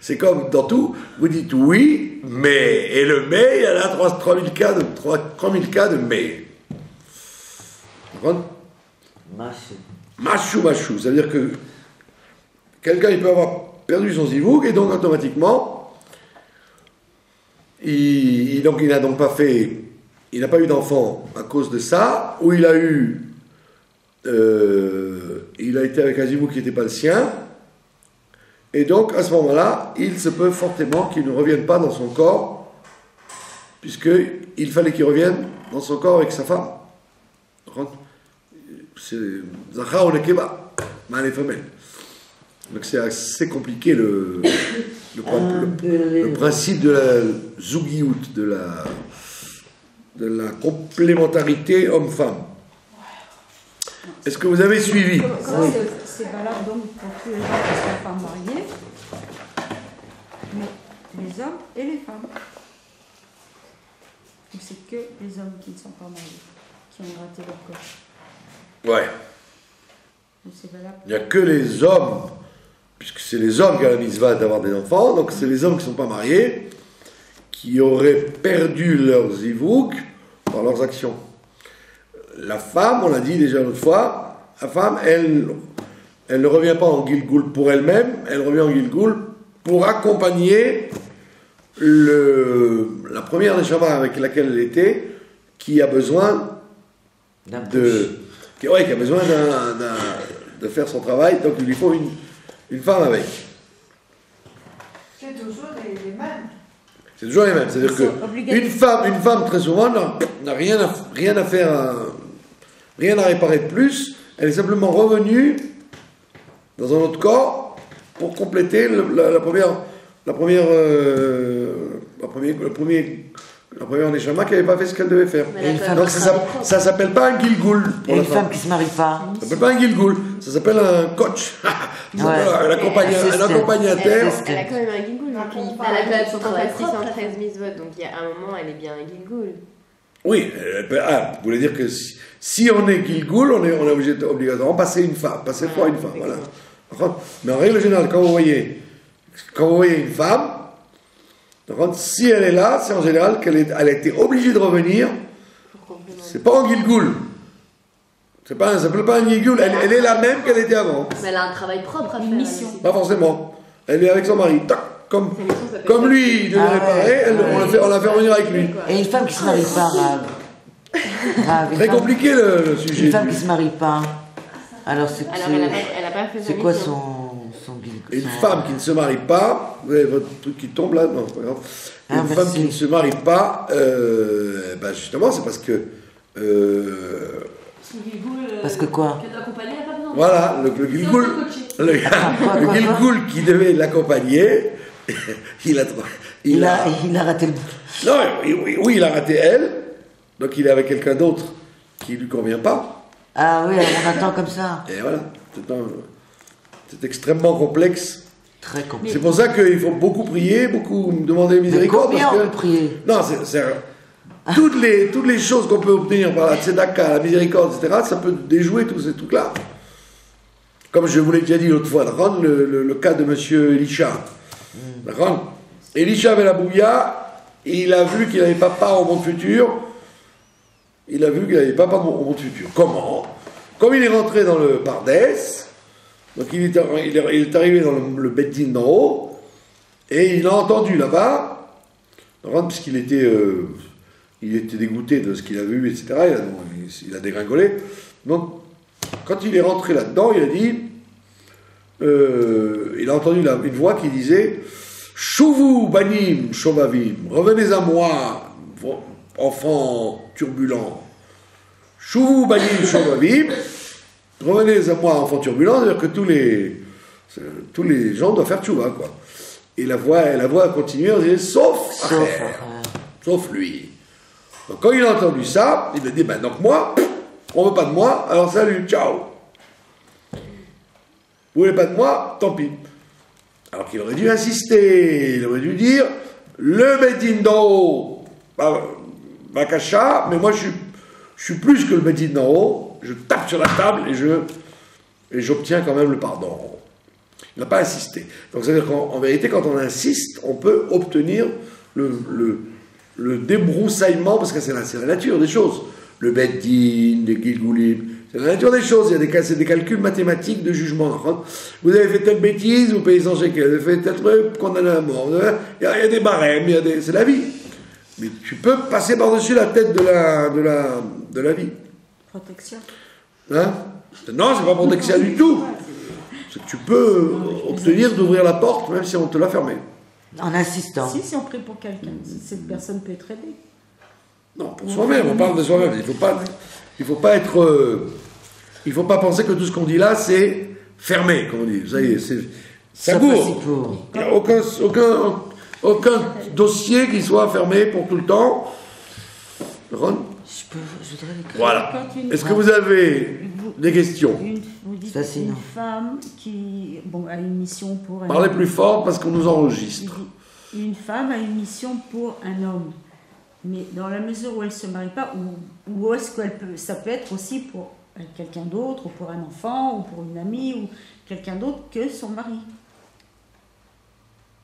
C'est comme dans tout, vous dites oui, mais, et le mais, il y en a 3000 cas de mais. Machou, ça veut dire que quelqu'un il peut avoir perdu son zivouk et donc automatiquement il n'a donc pas fait, il n'a pas eu d'enfant à cause de ça, ou il a été avec un zivouk qui n'était pas le sien, et donc à ce moment-là il se peut fortement qu'il ne revienne pas dans son corps, puisqu'il fallait qu'il revienne dans son corps avec sa femme. C'est Zachar ou Nekeba, mâle et femelle. Donc c'est assez compliqué le principe de la zougiout, de la complémentarité homme-femme. Est-ce que vous avez suivi? C'est valable donc pour tous les gens qui ne sont pas mariés, mais les hommes et les femmes. Ou c'est que les hommes qui ne sont pas mariés, qui ont raté leur corps? Ouais. C'est valable. Il n'y a que les hommes, puisque c'est les hommes qui ont la mitzvah d'avoir des enfants, donc c'est les hommes qui ne sont pas mariés, qui auraient perdu leurs zivouk par leurs actions. La femme, on l'a dit déjà l'autre fois, la femme, elle ne revient pas en Gilgoul pour elle-même, elle revient en Gilgoul pour accompagner la première neshama avec laquelle elle était, qui a besoin qui a besoin de faire son travail, donc il lui faut une femme avec. C'est toujours les mêmes. C'est toujours les mêmes, c'est-à-dire qu'une femme très souvent n'a rien à faire, rien à réparer de plus, elle est simplement revenue dans un autre corps pour compléter la première neshama qui n'avait pas fait ce qu'elle devait faire. Donc ça s'appelle pas un gilgoul pour Et la une femme qui se marie pas. Ça s'appelle pas un gilgoul, ça s'appelle un coach. Un accompagnateur. Elle a quand même un guilgoul, donc elle a quand même 613 mitzvot, donc il y a un moment, elle est bien un guilgoul. Oui, vous voulez dire que si on est gilgoul, on est obligé obligatoirement passer une femme, passer pour une femme, voilà. Mais en règle générale, quand vous voyez une femme, si elle est là, c'est en général qu'elle a été obligée de revenir. C'est pas un gilgoul. Ça s'appelle pas un gilgoul. Elle est la même qu'elle était avant. Mais elle a un travail propre à faire. Une mission. Pas forcément. Elle est avec son mari. Tac, comme lui, il devait réparer, on la fait revenir avec lui. Et une femme qui se marie pas, Rav. Très compliqué le sujet. Une femme qui se marie pas. Alors c'est Elle a pas fait c'est quoi son guilgoul? Une femme qui ne se marie pas, vous avez votre truc qui tombe là, non, c'est pas grave. Une femme qui ne se marie pas, justement, c'est parce que. Parce que quoi? Voilà, le gilgoul. Le gilgoul qui devait l'accompagner, il a raté le. Non, oui, il a raté elle, donc il est avec quelqu'un d'autre qui ne lui convient pas. Ah oui, on attend comme ça. Et voilà, c'est extrêmement complexe. Très compliqué. C'est pour ça qu'il faut beaucoup prier, beaucoup demander miséricorde. Combien on peut prier? Non, toutes les choses qu'on peut obtenir par la tzedaka, la miséricorde, etc., ça peut déjouer tous ces trucs-là. Comme je vous l'ai déjà dit l'autre fois, le cas de monsieur Elisha. Elisha avait la bouilla, et il a vu qu'il n'avait pas part au monde futur. Il a vu qu'il n'avait pas part au monde futur. Comment? Comme il est rentré dans le Pardès, donc il est arrivé dans le Beddin d'en haut, et il a entendu là-bas, puisqu'il était dégoûté de ce qu'il a vu, etc., il a dégringolé. Donc, quand il est rentré là-dedans, il a dit, il a entendu une voix qui disait « Chouvou banim shobavim, revenez à moi, enfants turbulents. Chouvou banim shobavim, revenez à moi, enfants turbulents, c'est-à-dire que tous les gens doivent faire tchouva, quoi. » Et la voix a continué, on disait « Sauf lui. » Donc quand il a entendu ça, il a dit, donc moi, on veut pas de moi, alors salut, ciao. Vous voulez pas de moi, tant pis. Alors qu'il aurait dû insister, il aurait dû dire, le Beddin d'en haut, Bakasha, mais moi je suis plus que le Beddin d'en haut, je tape sur la table et j'obtiens quand même le pardon. Il n'a pas insisté. Donc ça veut dire qu'en vérité, quand on insiste, on peut obtenir le débroussaillement, parce que c'est la nature des choses. Le Beddin, les Gilgoulim, c'est la nature des choses. C'est des calculs mathématiques de jugement. Vous avez fait telle bêtise, vous payez 100 shekels. Vous avez fait tel truc, condamné à mort. Il y a des barèmes, c'est la vie. Mais tu peux passer par-dessus la tête de la vie. Protection. Hein? Non, c'est pas protection du tout. C'est que tu peux obtenir d'ouvrir la porte, même si on te l'a fermée. En insistant. Si on prie pour quelqu'un, cette personne peut être aidée. Non, pour soi-même, on parle de soi-même. Il faut pas penser que tout ce qu'on dit là, c'est fermé, comme on dit. Ça y est, ça gourre. Il n'y a aucun dossier qui soit fermé pour tout le temps. Ron? Je voudrais l'écrire. Voilà. Est-ce que vous avez des questions? Vous dites Fascinant. une femme qui a une mission pour un Parlez homme. plus fort parce qu'on nous enregistre. Une femme a une mission pour un homme. Mais dans la mesure où elle ne se marie pas, ou est-ce ça peut être aussi pour quelqu'un d'autre, ou pour un enfant, ou pour une amie, ou quelqu'un d'autre que son mari.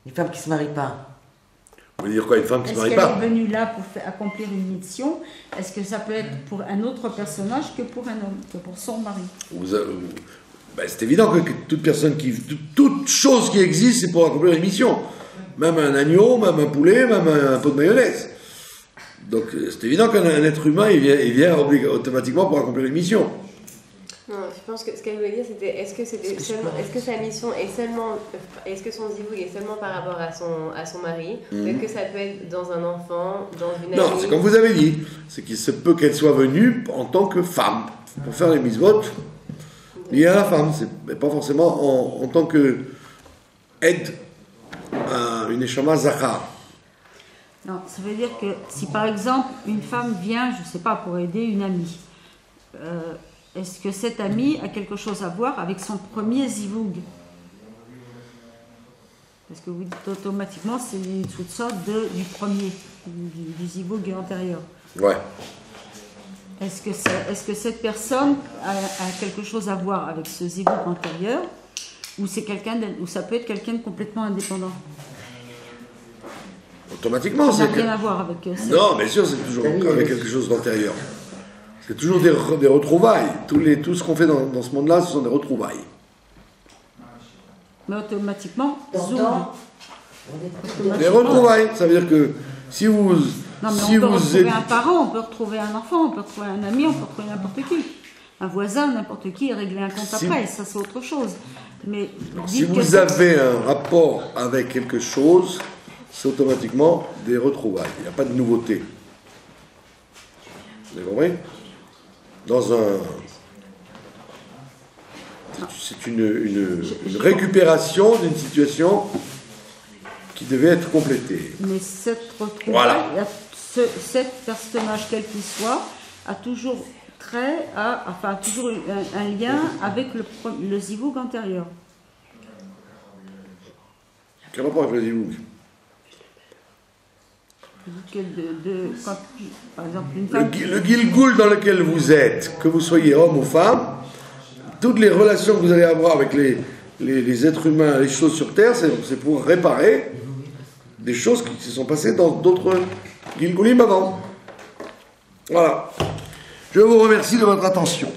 Une femme qui se marie pas. Vous voulez dire quoi, une femme qui ne se Est-ce marie qu'elle pas? est venue là pour accomplir une mission? Est-ce que ça peut être pour un autre personnage que pour un homme, que pour son mari? Ben, c'est évident que toute chose qui existe, c'est pour accomplir une mission. Même un agneau, même un poulet, même un pot de mayonnaise. Donc c'est évident qu'un être humain, il vient automatiquement pour accomplir une mission. Non, je pense que ce qu'elle voulait dire, c'était est-ce que sa mission est seulement, est-ce que son zivoug est seulement par rapport à son mari, ou est-ce que ça peut être dans un enfant, dans une amie? Non, c'est comme vous avez dit, c'est qu'il se peut qu'elle soit venue en tant que femme, pour faire les mitzvot liées à la femme, mais pas forcément en tant que aide à une neshama zachar. Non, ça veut dire que si par exemple une femme vient, je ne sais pas, pour aider une amie, est-ce que cette amie a quelque chose à voir avec son premier zivoug? Parce que vous dites automatiquement c'est une sorte du premier, du zivoug antérieur. Ouais. Est-ce que cette personne a quelque chose à voir avec ce zivoug antérieur, ou ça peut être quelqu'un de complètement indépendant? Automatiquement, ça n'a rien à voir avec ça. Non, bien sûr, c'est toujours avec quelque chose d'antérieur. C'est toujours des retrouvailles. Tout ce qu'on fait dans ce monde-là, ce sont des retrouvailles. Mais automatiquement, des retrouvailles, ça veut dire que si vous... Non, mais si on peut retrouver êtes... un parent, on peut retrouver un enfant, on peut retrouver un ami, on peut retrouver n'importe qui. Un voisin, n'importe qui, régler un compte après, ça c'est autre chose. Mais si vous avez un rapport avec quelque chose, c'est automatiquement des retrouvailles. Il n'y a pas de nouveauté. Vous avez compris? C'est une récupération d'une situation qui devait être complétée. Mais cette retrouvaille, voilà. Cet personnage, quel qu'il soit, a toujours toujours un lien avec le zivoug antérieur. Quel rapport avec le zivoug? Quand, par exemple, une femme... Le Gilgoul dans lequel vous êtes, que vous soyez homme ou femme, toutes les relations que vous allez avoir avec les êtres humains, les choses sur Terre, c'est pour réparer des choses qui se sont passées dans d'autres Gilgoulim avant. Voilà. Je vous remercie de votre attention.